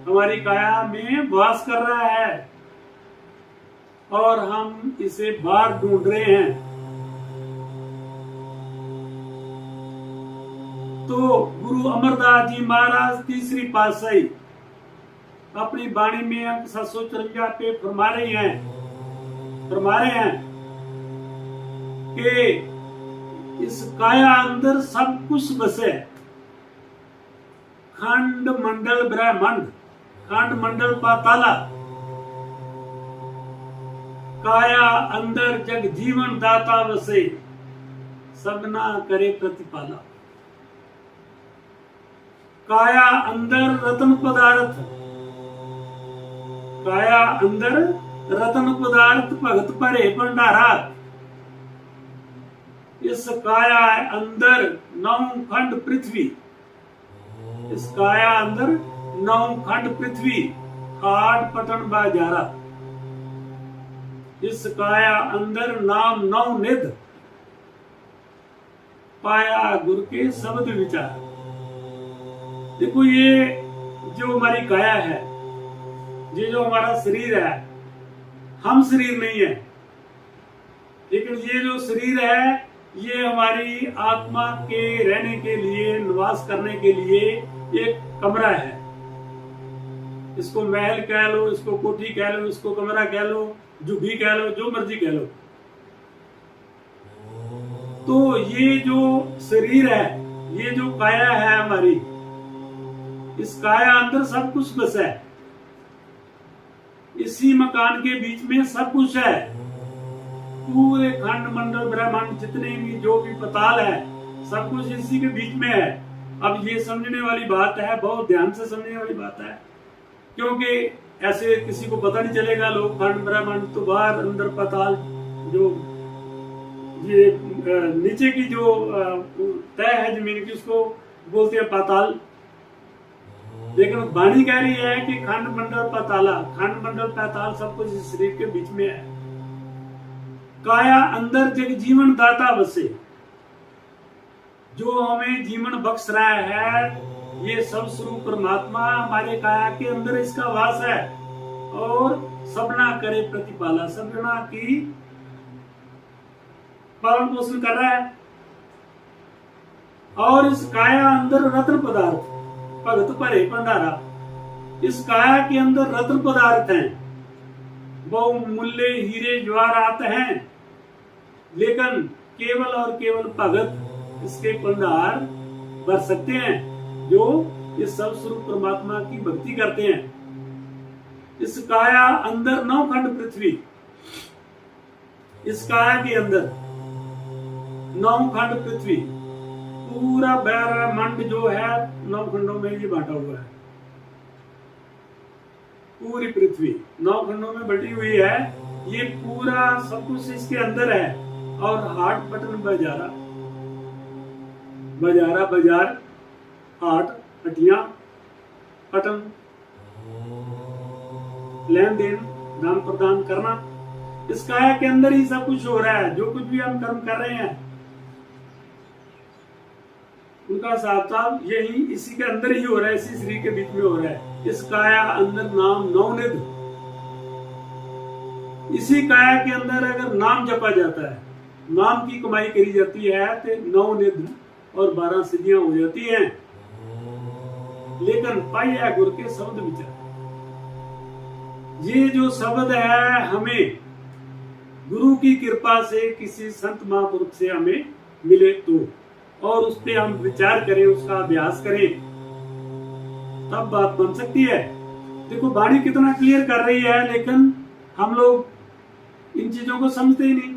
Speaker 1: हमारी काया में वास कर रहा है, और हम इसे बाहर ढूंढ रहे हैं। तो गुरु अमरदास जी महाराज तीसरी पातशाही अपनी वाणी में अंक 754 पे फरमा रहे हैं कि इस काया अंदर सब कुछ बसे। खंड मंडल ब्रह्मांड, खंड मंडल पाताला, काया अंदर जग जीवन दाता बसे, सबना करे प्रतिपाला। काया अंदर रत्न पदार्थ, काया अंदर रत्न पदार्थ भगत भरे भंडारा। इस काया अंदर 9 खंड पृथ्वी, इस काया अंदर 9 खंड पृथ्वी, हाट पटन बाजारा। इस काया अंदर नाम 9 निध, पाया गुरु के शब्द विचार। देखो ये जो हमारी काया है, ये जो हमारा शरीर है, हम शरीर नहीं है, लेकिन ये जो शरीर है ये हमारी आत्मा के रहने के लिए, निवास करने के लिए एक कमरा है। इसको महल कह लो, इसको कोठी कह लो, इसको कमरा कह लो, झुग्गी कह लो, जो मर्जी कह लो। तो ये जो शरीर है, ये जो काया है हमारी, इस काया अंदर सब कुछ बसा है। इसी मकान के बीच में सब कुछ है। पूरे खंड मंडल ब्रह्मांड जितने भी जो भी पताल है, सब कुछ इसी के बीच में है। अब ये समझने वाली बात है, बहुत ध्यान से समझने वाली बात है, क्योंकि ऐसे किसी को पता नहीं चलेगा। लोग खंड ब्रह्मांड तो बाहर, अंदर पताल, जो ये नीचे की जो तय है जमीन की, उसको बोलते हैं पाताल। लेकिन वाणी कह रही है कि खंड मंडल पाताला, खंड मंडल पाताल सब कुछ इस शरीर के बीच में है। काया अंदर जग जीवन दाता बसे, जो हमें जीवन बख्श रहा है, ये सब स्वरूप परमात्मा हमारे काया के अंदर इसका वास है, और सबना करे प्रतिपाला, सबना की पालन पोषण कर रहा है। और इस काया अंदर रत्न पदार्थ भगत भरे भंडारा, इस काया के अंदर रत्न पदार्थ हैं, बहुमूल्य हीरे जवाहरात हैं, लेकिन केवल और केवल भगत इसके भंडार भर सकते हैं जो इस सब स्वरूप परमात्मा की भक्ति करते हैं। इस काया अंदर 9 खंड पृथ्वी, इस काया के अंदर 9 खंड पृथ्वी, पूरा ब्रह्मांड जो है 9 खंडों में ये बांटा हुआ है। पूरी पृथ्वी 9 खंडों में बटी हुई है। ये पूरा सब कुछ इसके अंदर है। और हाट बटन बजारा, बजारा बाजार, हाट हटियां, पटन लेन देन, दान प्रदान करना, इस काया के अंदर ही सब कुछ हो रहा है। जो कुछ भी हम कर्म कर रहे हैं उनका सार्थक यही इसी के अंदर ही हो रहा है, इसी शरीर के बीच में हो रहा है। इस काया अंदर नाम नवनिध, इसी काया के अंदर अगर नाम जपा जाता है, नाम की कमाई करी जाती है तो नवनिध और 12 सिद्धियां हो जाती हैं। लेकिन पाया गुरु के शब्द विचार, ये जो शब्द है हमें गुरु की कृपा से किसी संत महापुरुष से हमें मिले तो, और उस पर हम विचार करें, उसका अभ्यास करें, तब बात बन सकती है। देखो वाणी कितना क्लियर कर रही है, लेकिन हम लोग इन चीजों को समझते ही नहीं,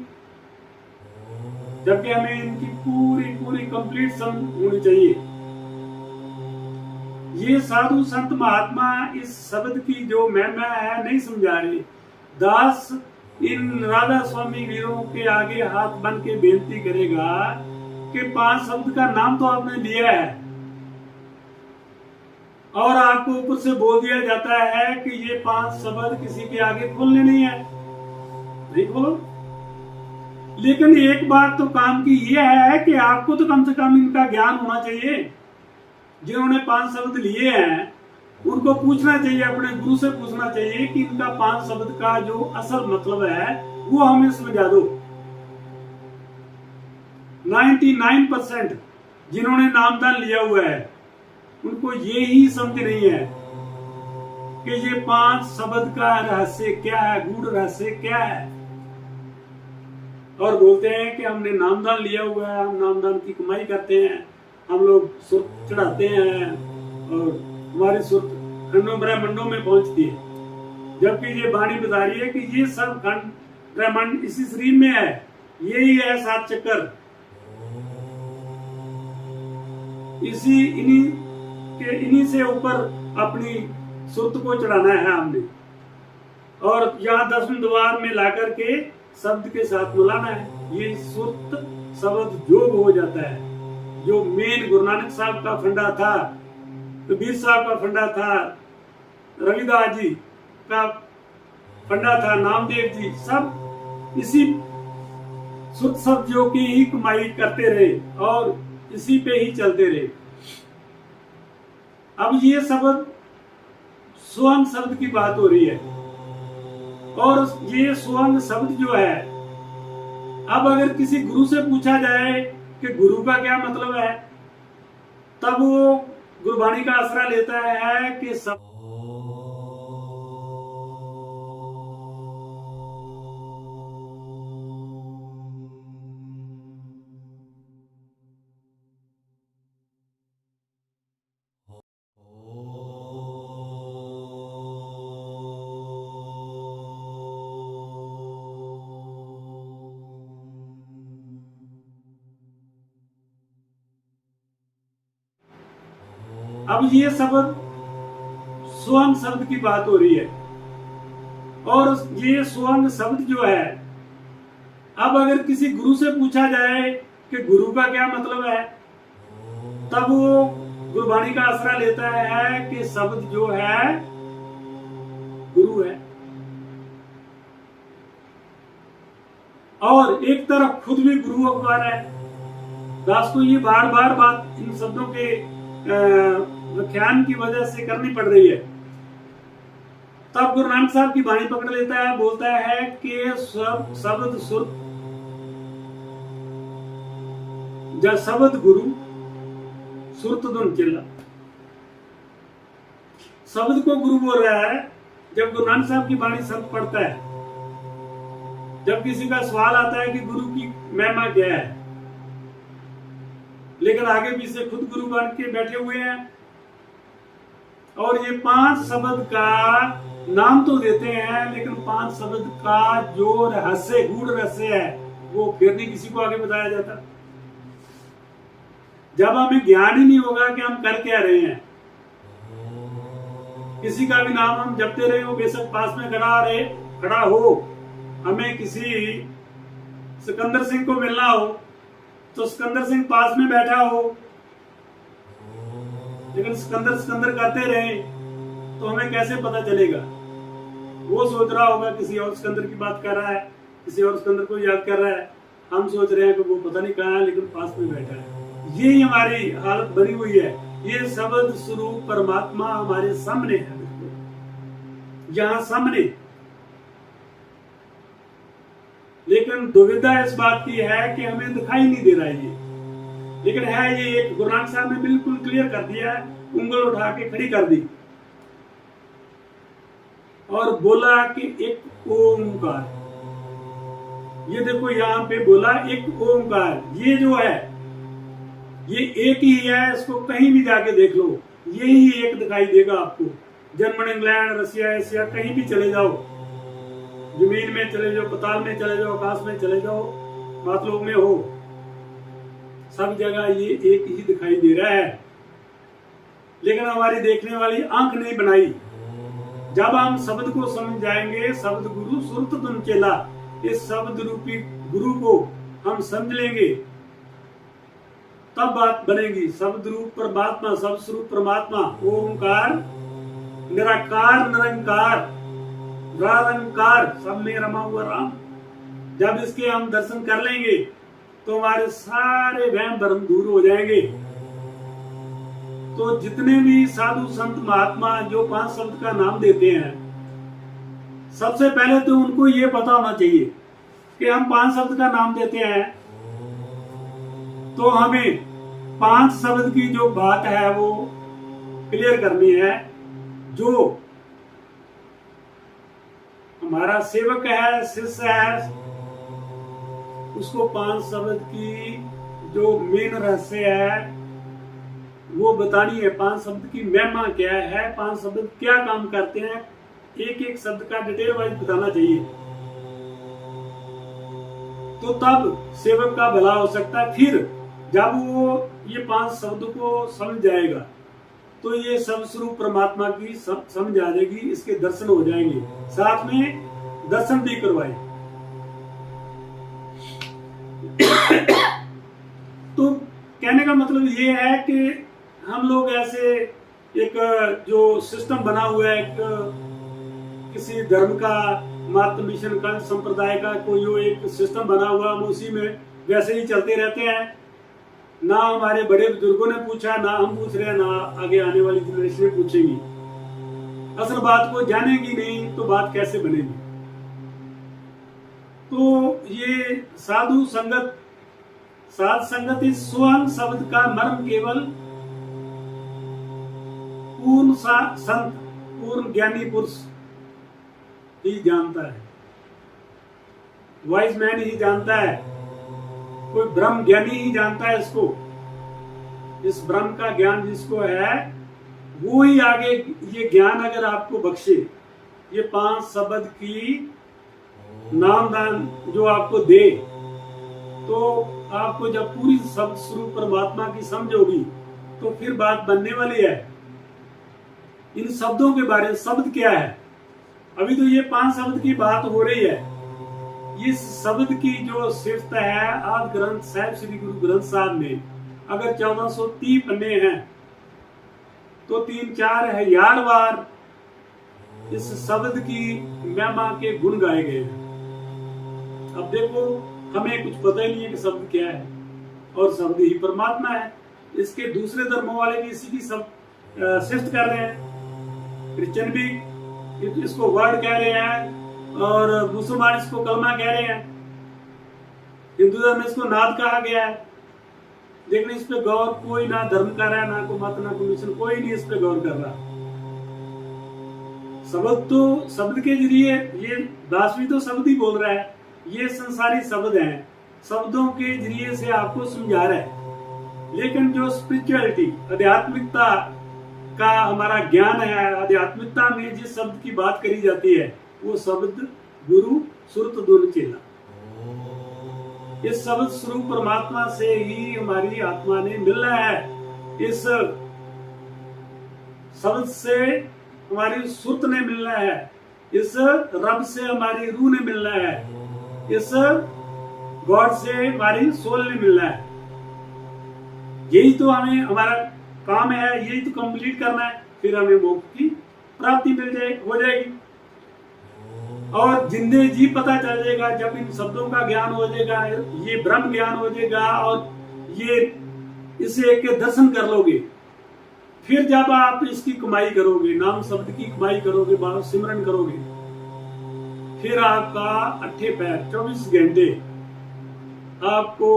Speaker 1: जबकि हमें इनकी पूरी पूरी कंप्लीट समझ होनी चाहिए। ये साधु संत महात्मा इस शब्द की जो महिमा है नहीं समझा रहे। दास इन राधा स्वामी वीरों के आगे हाथ बन के बेनती करेगा कि 5 शब्द का नाम तो आपने लिया है और आपको ऊपर से बोल दिया जाता है कि ये 5 शब्द किसी के आगे खोलने नहीं है, नहीं खोलो। लेकिन एक बात तो काम की ये है कि आपको तो कम से कम इनका ज्ञान होना चाहिए। जिन्होंने 5 शब्द लिए हैं उनको पूछना चाहिए, अपने गुरु से पूछना चाहिए कि इनका 5 शब्द का जो असल मतलब है वो हमें समझा दो। 99% जिन्होंने नामदान लिया हुआ है उनको ये ही समझ नहीं है कि ये 5 शब्द का रहस्य क्या है, गूढ़ रहस्य क्या है। और बोलते हैं कि हमने नामदान लिया हुआ है, हम नामदान की कमाई करते हैं, हम लोग सुर्त चढ़ाते हैं और हमारी सुर्त खंडों ब्रह्मंडों में पहुंचती है। जबकि ये वाणी बता रही है कि ये सब खंड ब्रह्मांड इसी शरीर में है, यही है 7 चक्कर, इन्हीं से ऊपर अपनी सुर्त को चढ़ाना है हमने, और यहाँ 10वें द्वार में लाकर के शब्द के साथ मिलाना है। ये सुर्त शब्द जोग हो जाता है। जो मेन गुरु नानक साहब का फंडा था, कबीर साहब का फंडा था, रविदास जी का फंडा था, नामदेव जी, सब इसी सुर्त शब्दों की ही कमाई करते रहे और इसी पे ही चलते रहे। अब ये शब्द स्वयं शब्द की बात हो रही है, और ये स्वयं शब्द जो है, अब अगर किसी गुरु से पूछा जाए कि गुरु का क्या मतलब है, तब वो गुरबाणी का आसरा लेता है कि सब अब ये शब्द स्वयं शब्द की बात हो रही है, और ये स्वयं शब्द जो है, अब अगर किसी गुरु से पूछा जाए कि गुरु का क्या मतलब है, तब वो गुरबाणी का आसरा लेता है कि शब्द जो है गुरु है। और एक तरफ खुद भी गुरु अखबार है। दास को ये बार बार बात इन शब्दों के व्याख्यान की वजह से करनी पड़ रही है। तब गुरु नानक साहब की वाणी पकड़ लेता है, बोलता है कि सब शब्द सुर्त, जब शब्द गुरु सुरत धुन चिल्ला, शब्द को गुरु बोल रहा है। जब गुरु नानक साहब की वाणी शब्द पढ़ता है, जब किसी का सवाल आता है कि गुरु की महिमा क्या है, लेकिन आगे पीछे खुद गुरु बन के बैठे हुए हैं। और ये 5 शब्द का नाम तो देते हैं, लेकिन 5 शब्द का जो रहस्य, गूढ़ रहस्य है, वो फिर नहीं किसी को आगे बताया जाता। जब हमें ज्ञान ही नहीं होगा कि हम कर क्या रहे हैं, किसी का भी नाम हम जपते रहे हो, बेशक पास में खड़ा हो, हमें किसी सिकंदर सिंह को मिलना हो तो सिकंदर सिंह पास में बैठा हो, लेकिन सिकंदर करते रहे तो हमें कैसे पता चलेगा? वो सोच रहा होगा किसी और सिकंदर की बात कर रहा है, किसी और सिकंदर को याद कर रहा है, हम सोच रहे हैं कि वो पता नहीं कहाँ है, लेकिन पास में बैठा है। ये हमारी हालत बनी हुई है। ये शब्द स्वरूप परमात्मा हमारे सामने है, यहाँ सामने। लेकिन दुविधा इस बात की है कि हमें दिखाई नहीं दे रहा है ये, लेकिन है ये एक। गुरु नानक साहब ने बिल्कुल क्लियर कर दिया है, उंगल उठा के खड़ी कर दी और बोला कि एक ओंकार। ये देखो यहाँ पे बोला एक ओंकार। ये जो है ये एक ही है, इसको कहीं भी जाके देख लो, ये ही एक दिखाई देगा आपको। जर्मन, इंग्लैंड, रशिया, एशिया, कहीं भी चले जाओ, जमीन में चले जाओ, पताल में चले जाओ, आकाश में चले जाओ, मातलोक में हो, सब जगह ये एक ही दिखाई दे रहा है। लेकिन हमारी देखने वाली आंख नहीं बनाई। जब हम शब्द को समझ जाएंगे, शब्द गुरु सुरत तुम चेला, इस शब्द रूपी गुरु को हम समझ लेंगे, तब बात बनेगी। शब्द रूप परमात्मा, शब्द स्वरूप परमात्मा, ओंकार, निराकार, निरंकार, निरंकार, सब में रमा हुआ राम। जब इसके हम दर्शन कर लेंगे तो हमारे सारे वहम भ्रम दूर हो जाएंगे। तो जितने भी साधु संत महात्मा जो 5 शब्द का नाम देते हैं, सबसे पहले तो उनको ये पता होना चाहिए कि हम 5 शब्द का नाम देते हैं तो हमें 5 शब्द की जो बात है वो क्लियर करनी है। जो हमारा सेवक है, शिष्य है, उसको 5 शब्द की जो मेन रहस्य है वो बतानी है। 5 शब्द की महिमा क्या है, 5 शब्द क्या काम करते हैं, एक एक शब्द का डिटेल वाइज बताना चाहिए। तो तब सेवक का भला हो सकता है। फिर जब वो ये 5 शब्द को समझ जाएगा तो ये सब स्वरूप परमात्मा की समझ आ जाएगी, इसके दर्शन हो जाएंगे, साथ में दर्शन भी करवाए। तो कहने का मतलब ये है कि हम लोग ऐसे एक जो सिस्टम बना हुआ है, एक किसी धर्म का, मत, मिशन का, संप्रदाय का कोई जो एक सिस्टम बना हुआ, हम उसी में वैसे ही चलते रहते हैं। ना हमारे बड़े बुजुर्गों ने पूछा, ना हम पूछ रहे हैं, ना आगे आने वाली जनरेशन पूछेगी। असल बात को जानेगी नहीं तो बात कैसे बनेगी? तो ये साधु संगत, साध संगत इस स्वयं शब्द का मर्म केवल पूर्ण संत, पूर्ण ज्ञानी पुरुष ही जानता है, वाइज मैन ही जानता है, कोई ब्रह्म ज्ञानी ही जानता है इसको। इस ब्रह्म का ज्ञान जिसको है वो ही आगे ये ज्ञान अगर आपको बख्शे, ये 5 शब्द की नामदान जो आपको दे, तो आपको जब पूरी शब्द स्वरूप परमात्मा की समझ होगी तो फिर बात बनने वाली है इन शब्दों के बारे में। शब्द क्या है? अभी तो ये 5 शब्द की बात हो रही है। इस शब्द की जो सिफत है, आदि ग्रंथ साहिब श्री गुरु ग्रंथ साहब में अगर 1430 पन्ने हैं तो 3-4 हजार बार इस शब्द की महिमा के गुण गाए गए हैं। अब देखो, हमें कुछ पता ही नहीं है कि शब्द क्या है, और शब्द ही परमात्मा है। इसके दूसरे धर्मों वाले भी इसी की सब सिफत कर रहे हैं। क्रिश्चियन भी इसको वर्ड कह रहे हैं, और मुसलमान इसको कलमा कह रहे हैं। हिंदू धर्म में इसको नाद कहा गया है। लेकिन इस पे गौर कोई ना धर्म कर रहा है, ना को मत, ना को मिशन, कोई नहीं इस पे गौर कर रहा। शब्द तो शब्द के जरिए, ये दास भी तो शब्द ही बोल रहा है, ये संसारी शब्द हैं, शब्दों के जरिए से आपको समझा रहा है। लेकिन जो स्पिरिचुअलिटी, आध्यात्मिकता का हमारा ज्ञान है, आध्यात्मिकता में जिस शब्द की बात करी जाती है वो शब्द गुरु सुरत दुल चेला। इस शब्द स्वरूप परमात्मा से ही हमारी आत्मा ने मिलना है। इस शब्द से हमारी सुरत ने मिलना है। इस रब से हमारी रूह ने मिलना है। इस गॉड से हमारी सोल ने मिलना है। यही तो हमें हमारा काम है, यही तो कंप्लीट करना है, फिर हमें मोक्ष की प्राप्ति हो जाएगी। और जिंदे जी पता चल जाएगा जब इन शब्दों का ज्ञान हो जाएगा, ये ब्रह्म ज्ञान हो जाएगा और ये इसे के दर्शन कर लोगे, फिर जब आप इसकी कमाई करोगे, नाम शब्द की कमाई करोगे, सिमरन करोगे, फिर आपका अट्ठे पैर 24 घंटे आपको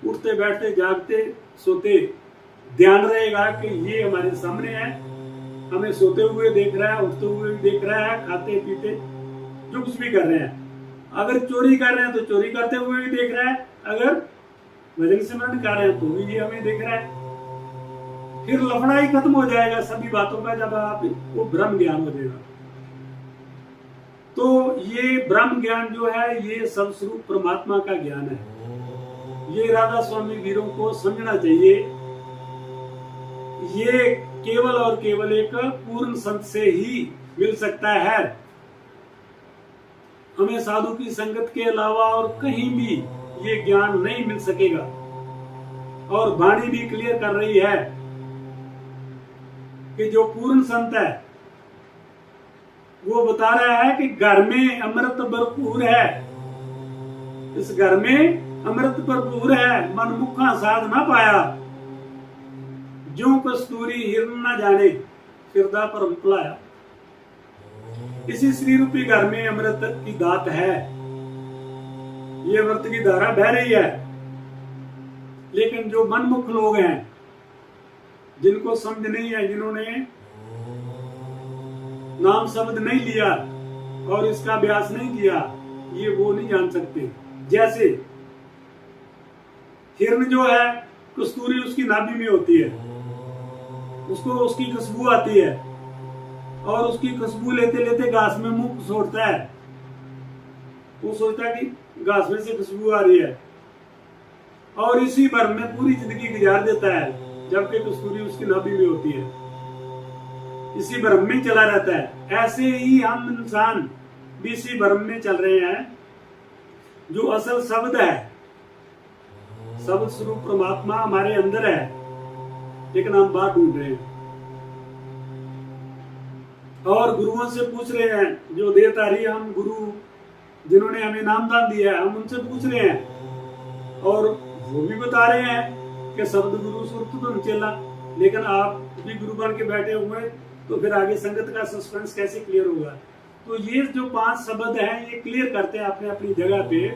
Speaker 1: उठते बैठते जागते सोते ध्यान रहेगा कि ये हमारे सामने है, हमें सोते हुए देख रहा है, उठते हुए देख रहा है, खाते पीते जो कुछ भी कर रहे हैं। अगर चोरी कर रहे हैं तो चोरी करते हुए भी देख रहा है, अगर भजन सिमरन कर रहे हैं तो भी ये हमें देख रहा है। फिर लफड़ा ही खत्म हो जाएगा सभी बातों का जब आपको ब्रह्म ज्ञान हो जाएगा। तो ये ब्रह्म ज्ञान जो है ये सब स्वरूप परमात्मा का ज्ञान है। ये राधा स्वामी वीरों को समझना चाहिए। ये केवल और केवल एक पूर्ण संत से ही मिल सकता है। हमें साधु की संगत के अलावा और कहीं भी ये ज्ञान नहीं मिल सकेगा। और वाणी भी क्लियर कर रही है कि जो पूर्ण संत है वो बता रहा है कि घर में अमृत भरपूर है, इस घर में अमृत भरपूर है, मनमुखा साध ना पाया, जो कस्तूरी हिरन न जाने फिरदा पर पलाया। इसी श्री रूपी घर में अमृत की दात है, ये अमृत की धारा बह रही है। लेकिन जो मनमुख लोग हैं, जिनको समझ नहीं है, जिन्होंने नाम शब्द नहीं लिया और इसका अभ्यास नहीं किया, ये वो नहीं जान सकते। जैसे हिरन जो है कस्तूरी उसकी नाभि में होती है, उसको उसकी खुशबू आती है और उसकी खुशबू लेते लेते घास में मुंह छोड़ता है। वो सोचता है कि घास में से खुशबू आ रही है और इसी भर में पूरी जिंदगी गुजार देता है, जबकि कस्तूरी उसकी नाभि में होती है, इसी भ्रम में चला रहता है। ऐसे ही हम इंसान भी इसी भ्रम में चल रहे हैं। जो असल शब्द है, शब्द स्वरूप परमात्मा हमारे अंदर है, लेकिन हम बाहर ढूंढ रहे हैं और गुरुओं से पूछ रहे हैं। जो देहधारी हम गुरु जिन्होंने हमें नामदान दिया है, हम उनसे पूछ रहे हैं और वो भी बता रहे हैं कि शब्द गुरु सुरत तो चला। लेकिन आप भी गुरु बन के बैठे हुए, तो फिर आगे संगत का सस्पेंस कैसे क्लियर होगा? तो ये जो 5 शब्द हैं ये क्लियर करते हैं अपने अपनी जगह पे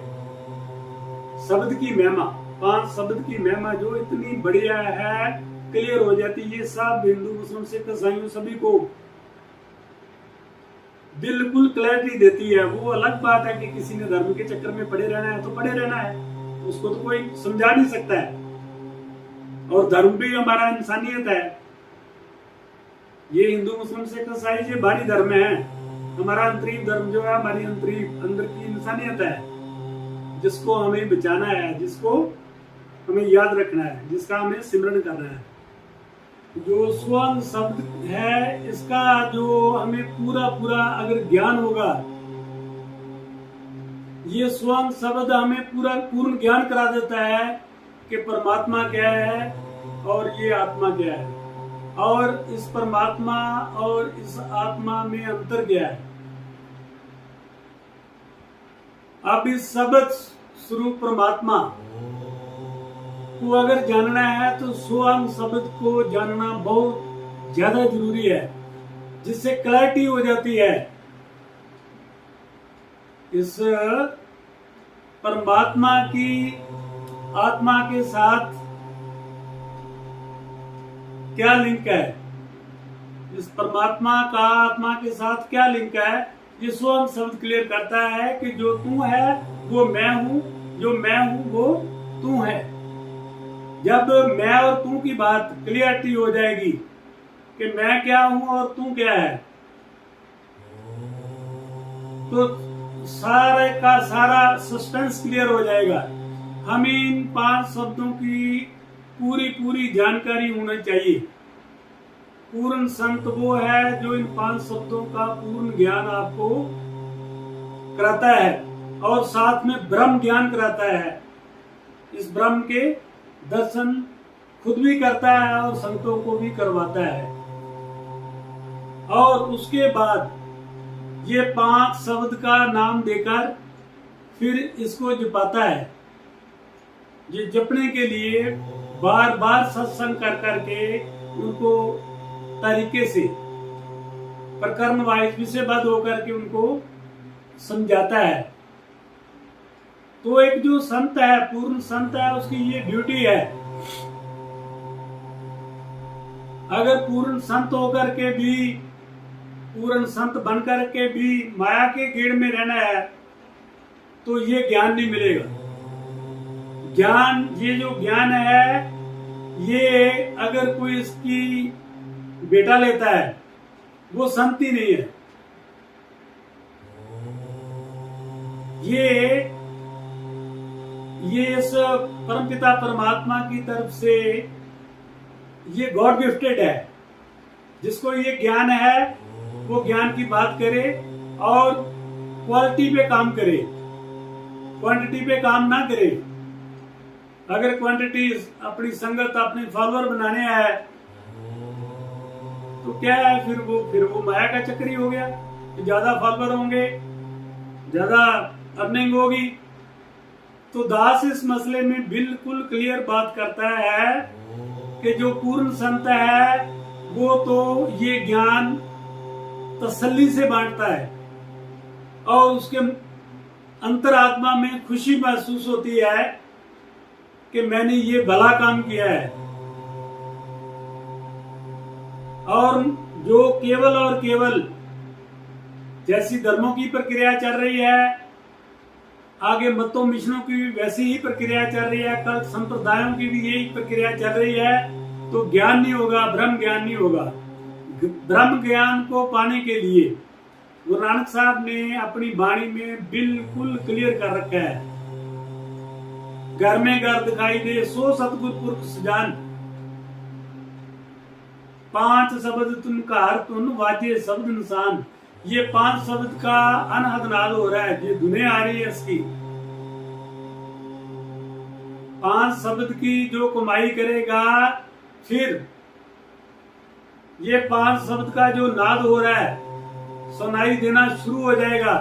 Speaker 1: शब्द की महिमा। 5 शब्द की महिमा जो इतनी बढ़िया है, क्लियर हो जाती है। ये सब हिंदू मुस्लिम सिख ईसाइयों सभी को बिल्कुल क्लैरिटी देती है। वो अलग बात है कि किसी ने धर्म के चक्कर में पड़े रहना है तो पड़े रहना है, उसको तो कोई समझा नहीं सकता है। और धर्म भी हमारा इंसानियत है। ये हिंदू मुस्लिम सिख ईसाई ये बाहरी धर्म है, हमारा अंतरिम धर्म जो है हमारी अंदर की इंसानियत है, जिसको हमें बचाना है, जिसको हमें याद रखना है, जिसका हमें सिमरन करना है। जो स्वयं शब्द है इसका जो हमें पूरा पूरा अगर ज्ञान होगा, ये स्वयं शब्द हमें पूरा पूर्ण ज्ञान करा देता है कि परमात्मा क्या है और ये आत्मा क्या है, और इस परमात्मा और इस आत्मा में अंतर क्या है। अब इस शब्द स्वरूप परमात्मा को अगर जानना है तो स्वयं शब्द को जानना बहुत ज्यादा जरूरी है, जिससे क्लैरिटी हो जाती है। इस परमात्मा की आत्मा के साथ क्या लिंक है, इस परमात्मा का आत्मा के साथ क्या लिंक है, ये स्वयं शब्द क्लियर करता है कि जो तू है वो मैं हूं, जो मैं हूं वो तू है। जब मैं और तू की बात क्लियरिटी हो जाएगी कि मैं क्या हूं और तू क्या है, तो सारे का सारा सस्पेंस क्लियर हो जाएगा। हमें इन 5 शब्दों की पूरी पूरी जानकारी होनी चाहिए। पूर्ण संत वो है जो इन 5 शब्दों का पूर्ण ज्ञान आपको कराता है और साथ में ब्रह्म ज्ञान कराता है। इस ब्रह्म के दर्शन खुद भी करता है और संतों को भी करवाता है। और उसके बाद ये 5 शब्द का नाम देकर फिर इसको जपाता है। ये जपने के लिए बार बार सत्संग कर करके उनको तरीके से प्रकरण वाइज विषयबद्ध होकर के उनको समझाता है। तो एक जो संत है, पूर्ण संत है, उसकी ये ड्यूटी है। अगर पूर्ण संत होकर के भी, पूर्ण संत बनकर के भी माया के गेड़ में रहना है तो ये ज्ञान नहीं मिलेगा। ज्ञान, ये जो ज्ञान है, ये अगर कोई इसकी बेटा लेता है वो संत ही नहीं है। ये इस परमपिता परमात्मा की तरफ से ये गॉड गिफ्टेड है। जिसको ये ज्ञान है वो ज्ञान की बात करे और क्वालिटी पे काम करे, क्वांटिटी पे काम ना करे। अगर क्वांटिटी अपनी संगत, अपने फॉलोअर बनाने है तो क्या है, फिर वो माया का चक्री हो गया। ज्यादा फॉलोअर होंगे, ज्यादा अर्निंग होगी। तो दास इस मसले में बिल्कुल क्लियर बात करता है कि जो पूर्ण संत है वो तो ये ज्ञान तसल्ली से बांटता है और उसके अंतरात्मा में खुशी महसूस होती है कि मैंने ये भला काम किया है। और जो केवल और केवल जैसी धर्मों की प्रक्रिया चल रही है, आगे मतों मिशनों की भी वैसी ही प्रक्रिया चल रही है, कल संप्रदायों की भी यही प्रक्रिया चल रही है, तो ज्ञान नहीं होगा, ब्रह्म ज्ञान नहीं होगा। ब्रह्म ज्ञान को पाने के लिए गुरु नानक साहब ने अपनी वाणी में बिल्कुल क्लियर कर रखा है। घर में घर दिखाई दे सो सतगुर पुरख सजान, 5 शब्द तुम कार तुन वाजे शब्द इंसान। ये 5 शब्द का अनहद नाद हो रहा है, ये धुनें आ रही है इसकी। 5 शब्द की जो कमाई करेगा, फिर ये 5 शब्द का जो नाद हो रहा है सुनाई देना शुरू हो जाएगा।